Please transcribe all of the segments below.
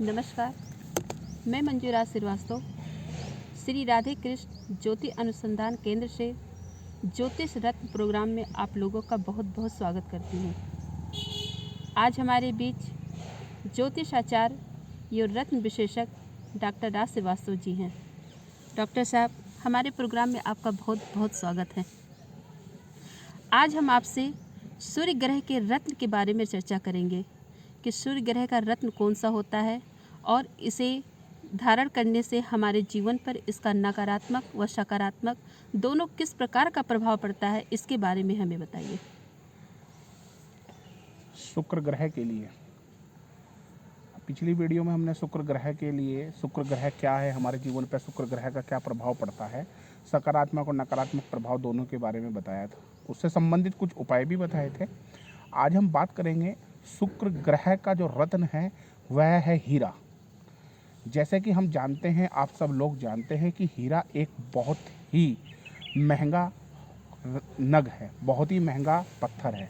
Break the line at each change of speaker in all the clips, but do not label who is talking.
नमस्कार, मैं मंजूराज श्रीवास्तव श्री राधे कृष्ण ज्योति अनुसंधान केंद्र से ज्योतिष रत्न प्रोग्राम में आप लोगों का बहुत बहुत स्वागत करती हूँ। आज हमारे बीच ज्योतिष आचार्य एवं रत्न विशेषज्ञ डॉक्टर राज श्रीवास्तव जी हैं। डॉक्टर साहब, हमारे प्रोग्राम में आपका बहुत बहुत स्वागत है। आज हम आपसे सूर्य ग्रह के रत्न के बारे में चर्चा करेंगे कि सूर्य ग्रह का रत्न कौन सा होता है और इसे धारण करने से हमारे जीवन पर इसका नकारात्मक व सकारात्मक दोनों किस प्रकार का प्रभाव पड़ता है, इसके बारे में हमें बताइए।
शुक्र ग्रह के लिए पिछली वीडियो में हमने शुक्र ग्रह के लिए शुक्र ग्रह क्या है, हमारे जीवन पर शुक्र ग्रह का क्या प्रभाव पड़ता है, सकारात्मक और नकारात्मक प्रभाव दोनों के बारे में बताया था। उससे संबंधित कुछ उपाय भी बताए थे। आज हम बात करेंगे शुक्र ग्रह का जो रत्न है वह है हीरा। जैसे कि हम जानते हैं, आप सब लोग जानते हैं कि हीरा एक बहुत ही महंगा नग है, बहुत ही महंगा पत्थर है,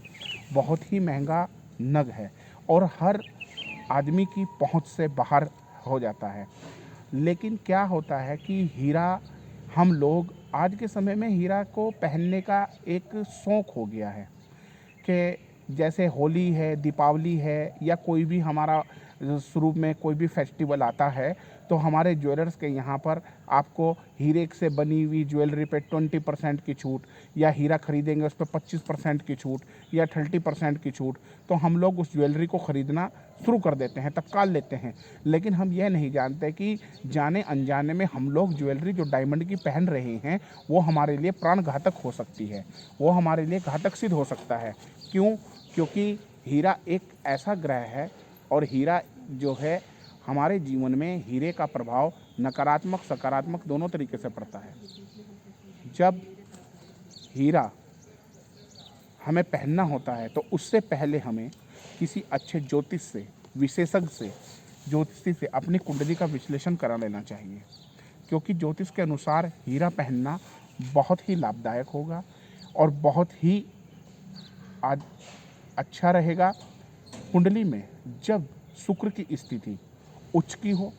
बहुत ही महंगा नग है और हर आदमी की पहुंच से बाहर हो जाता है। लेकिन क्या होता है कि हीरा, हम लोग आज के समय में हीरा को पहनने का एक शौक़ हो गया है कि जैसे होली है, दीपावली है या कोई भी हमारा शुरू में कोई भी फेस्टिवल आता है तो हमारे ज्वेलर्स के यहाँ पर आपको हीरे से बनी हुई ज्वेलरी पे 20% की छूट, या हीरा खरीदेंगे उस पर 25% की छूट या 30% की छूट। तो हम लोग उस ज्वेलरी को ख़रीदना शुरू कर देते हैं, तत्काल लेते हैं। लेकिन हम यह नहीं जानते कि जाने अनजाने में हम लोग ज्वेलरी जो डायमंड की पहन रहे हैं वो हमारे लिए प्राण घातक हो सकती है, वो हमारे लिए घातक सिद्ध हो सकता है। क्यों? क्योंकि हीरा एक ऐसा ग्रह है और हीरा जो है हमारे जीवन में, हीरे का प्रभाव नकारात्मक सकारात्मक दोनों तरीके से पड़ता है। जब हीरा हमें पहनना होता है तो उससे पहले हमें किसी अच्छे ज्योतिष से, विशेषज्ञ से, ज्योतिषी से अपनी कुंडली का विश्लेषण करा लेना चाहिए। क्योंकि ज्योतिष के अनुसार हीरा पहनना बहुत ही लाभदायक होगा और बहुत ही अच्छा रहेगा। कुंडली में जब शुक्र की स्थिति उच्च की हो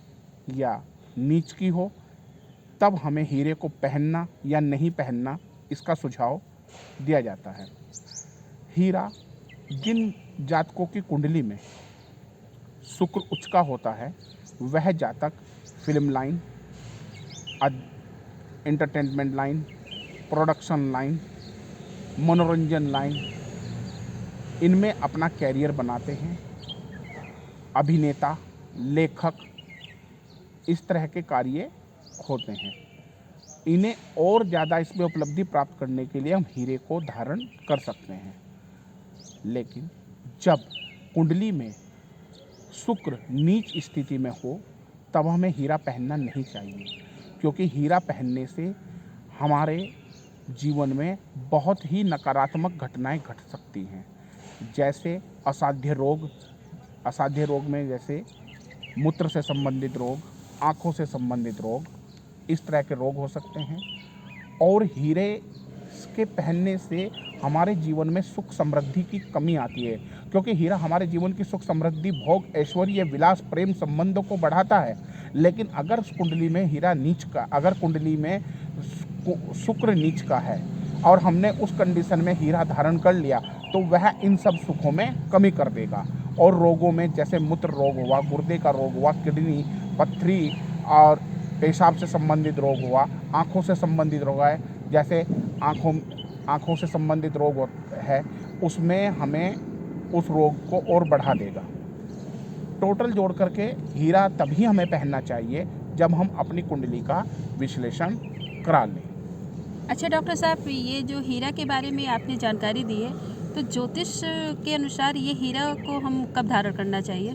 या नीच की हो तब हमें हीरे को पहनना या नहीं पहनना, इसका सुझाव दिया जाता है। हीरा, जिन जातकों की कुंडली में शुक्र उच्च का होता है वह जातक film line, entertainment line, production line, मनोरंजन लाइन, इनमें अपना कैरियर बनाते हैं। अभिनेता, लेखक, इस तरह के कार्य होते हैं। इन्हें और ज़्यादा इसमें उपलब्धि प्राप्त करने के लिए हम हीरे को धारण कर सकते हैं। लेकिन जब कुंडली में शुक्र नीच स्थिति में हो तब हमें हीरा पहनना नहीं चाहिए, क्योंकि हीरा पहनने से हमारे जीवन में बहुत ही नकारात्मक घटनाएं घट सकती हैं। जैसे असाध्य रोग में जैसे मूत्र से संबंधित रोग, आँखों से संबंधित रोग, इस तरह के रोग हो सकते हैं। और हीरे के पहनने से हमारे जीवन में सुख समृद्धि की कमी आती है, क्योंकि हीरा हमारे जीवन की सुख समृद्धि, भोग, ऐश्वर्य, विलास, प्रेम संबंधों को बढ़ाता है। लेकिन अगर कुंडली में हीरा नीच का, अगर कुंडली में शुक्र नीच का है और हमने उस कंडीशन में हीरा धारण कर लिया तो वह इन सब सुखों में कमी कर देगा। और रोगों में जैसे मूत्र रोग हुआ, गुर्दे का रोग हुआ, किडनी, पथरी और पेशाब से संबंधित रोग हुआ, आँखों से संबंधित रोग है, जैसे आँखों से संबंधित रोग है, उसमें हमें उस रोग को और बढ़ा देगा। टोटल जोड़ करके हीरा तभी हमें पहनना चाहिए जब हम अपनी कुंडली का विश्लेषण करा लें।
अच्छा डॉक्टर साहब, ये जो हीरा के बारे में आपने जानकारी दी है, तो ज्योतिष के अनुसार ये हीरा को हम कब धारण करना चाहिए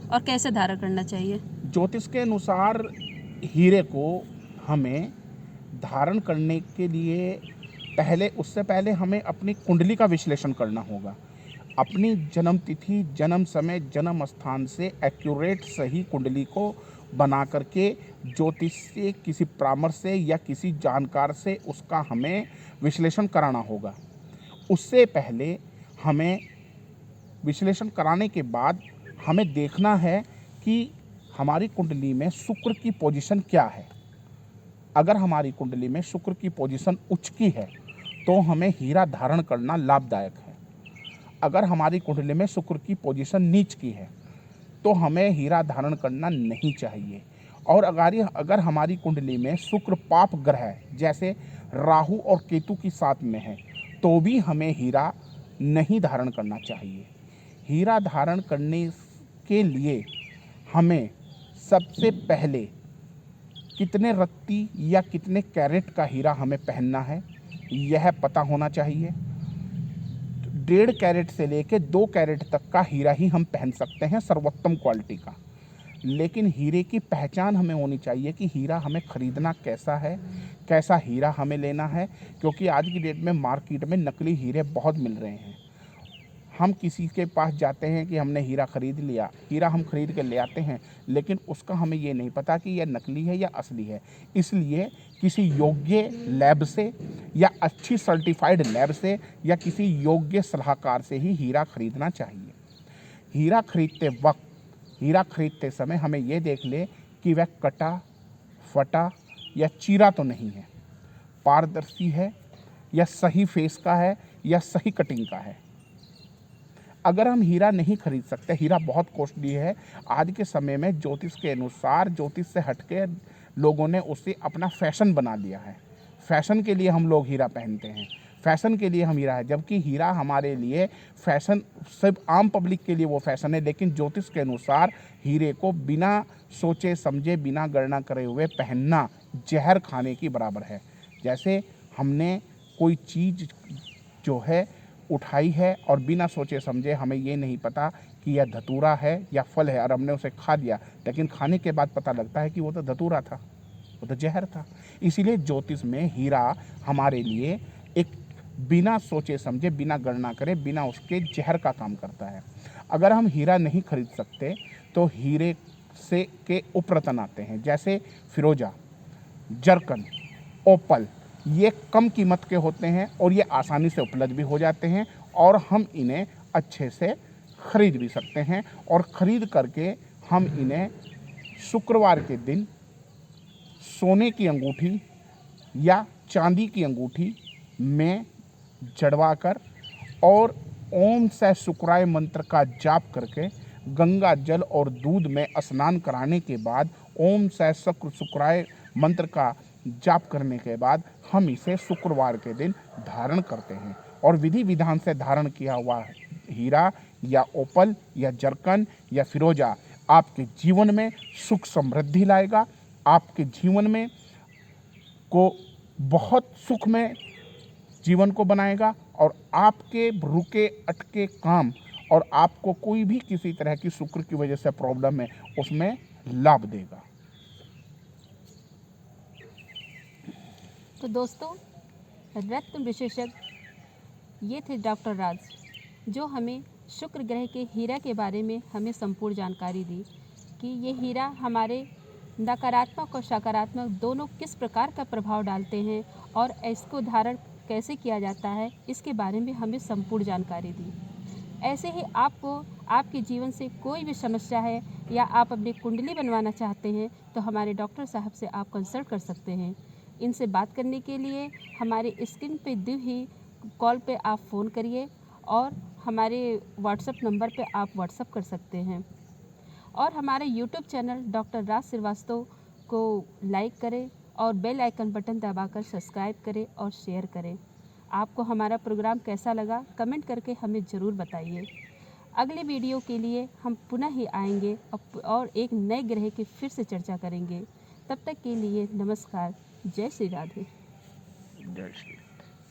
और कैसे धारण करना चाहिए?
ज्योतिष के अनुसार हीरे को हमें धारण करने के लिए उससे पहले हमें अपनी कुंडली का विश्लेषण करना होगा। अपनी जन्म तिथि, जन्म समय, जन्म स्थान से एक्यूरेट सही कुंडली को बना करके ज्योतिष से, किसी परामर्श से या किसी जानकार से उसका हमें विश्लेषण कराना होगा। उससे पहले हमें विश्लेषण कराने के बाद हमें देखना है कि हमारी कुंडली में शुक्र की पोजीशन क्या है। अगर हमारी कुंडली में शुक्र की पोजीशन उच्च की है तो हमें हीरा धारण करना लाभदायक है। अगर हमारी कुंडली में शुक्र की पोजीशन नीच की है तो हमें हीरा धारण करना नहीं चाहिए। और अगर हमारी कुंडली में शुक्र पाप ग्रह जैसे राहु और केतु की साथ में है तो भी हमें हीरा नहीं धारण करना चाहिए। हीरा धारण करने के लिए हमें सबसे पहले कितने रत्ती या कितने कैरेट का हीरा हमें पहनना है यह पता होना चाहिए। 1.5 कैरेट से लेके 2 कैरेट तक का हीरा ही हम पहन सकते हैं सर्वोत्तम क्वालिटी का। लेकिन हीरे की पहचान हमें होनी चाहिए कि हीरा हमें खरीदना कैसा है, कैसा हीरा हमें लेना है, क्योंकि आज की डेट में मार्केट में नकली हीरे बहुत मिल रहे हैं। हम किसी के पास जाते हैं कि हमने हीरा खरीद लिया, हीरा हम खरीद के ले आते हैं, लेकिन उसका हमें ये नहीं पता कि यह नकली है या असली है। इसलिए किसी योग्य लैब से या अच्छी सर्टिफाइड लैब से या किसी योग्य सलाहकार से ही हीरा खरीदना चाहिए। हीरा खरीदते समय हमें ये देख ले कि वह कटा फटा या चीरा तो नहीं है, पारदर्शी है या सही फेस का है या सही कटिंग का है। अगर हम हीरा नहीं खरीद सकते, हीरा बहुत कॉस्टली है। आज के समय में ज्योतिष के अनुसार ज्योतिष से हटके लोगों ने उसे अपना फैशन बना लिया है। फैशन के लिए हम लोग हीरा पहनते हैं, फैशन के लिए हम हीरा है, जबकि हीरा हमारे लिए फैशन, सब आम पब्लिक के लिए वो फैशन है। लेकिन ज्योतिष के अनुसार हीरे को बिना सोचे समझे, बिना गणना करे हुए पहनना जहर खाने की बराबर है। जैसे हमने कोई चीज़ जो है उठाई है और बिना सोचे समझे, हमें ये नहीं पता कि यह धतूरा है या फल है, और हमने उसे खा लिया, लेकिन खाने के बाद पता लगता है कि वो तो धतूरा था, वो तो जहर था। इसीलिए ज्योतिष में हीरा हमारे लिए एक बिना सोचे समझे, बिना गणना करे, बिना उसके जहर का काम करता है। अगर हम हीरा नहीं खरीद सकते तो हीरे से के उपरतन आते हैं, जैसे फिरोजा, जरकन, ओपल। ये कम कीमत के होते हैं और ये आसानी से उपलब्ध भी हो जाते हैं और हम इन्हें अच्छे से खरीद भी सकते हैं। और ख़रीद करके हम इन्हें शुक्रवार के दिन सोने की अंगूठी या चांदी की अंगूठी में जड़वाकर और ओम से शुक्राय मंत्र का जाप करके गंगा जल और दूध में स्नान कराने के बाद ओम से शुक्राय मंत्र का जाप करने के बाद हम इसे शुक्रवार के दिन धारण करते हैं। और विधि विधान से धारण किया हुआ हीरा या ओपल या जरकन या फिरोजा आपके जीवन में सुख समृद्धि लाएगा, आपके जीवन में को बहुत सुख में जीवन को बनाएगा और आपके रुके अटके काम और आपको कोई भी किसी तरह की शुक्र की वजह से प्रॉब्लम है उसमें लाभ देगा।
तो दोस्तों, रत्न विशेषज्ञ ये थे डॉक्टर राज, जो हमें शुक्र ग्रह के हीरा के बारे में हमें संपूर्ण जानकारी दी कि ये हीरा हमारे नकारात्मक और सकारात्मक दोनों किस प्रकार का प्रभाव डालते हैं और इसको धारण कैसे किया जाता है, इसके बारे में हमें संपूर्ण जानकारी दी। ऐसे ही आपको आपके जीवन से कोई भी समस्या है या आप अपनी कुंडली बनवाना चाहते हैं तो हमारे डॉक्टर साहब से आप कंसल्ट कर सकते हैं। इनसे बात करने के लिए हमारे स्क्रीन पे दी हुई कॉल पे आप फ़ोन करिए और हमारे व्हाट्सएप नंबर पे आप व्हाट्सएप कर सकते हैं। और हमारे यूट्यूब चैनल डॉक्टर राज श्रीवास्तव को लाइक करें और बेल आइकन बटन दबाकर सब्सक्राइब करें और शेयर करें। आपको हमारा प्रोग्राम कैसा लगा कमेंट करके हमें ज़रूर बताइए। अगले वीडियो के लिए हम पुनः ही आएंगे और एक नए ग्रह की फिर से चर्चा करेंगे। तब तक के लिए नमस्कार। जय श्री राधे।
जय श्री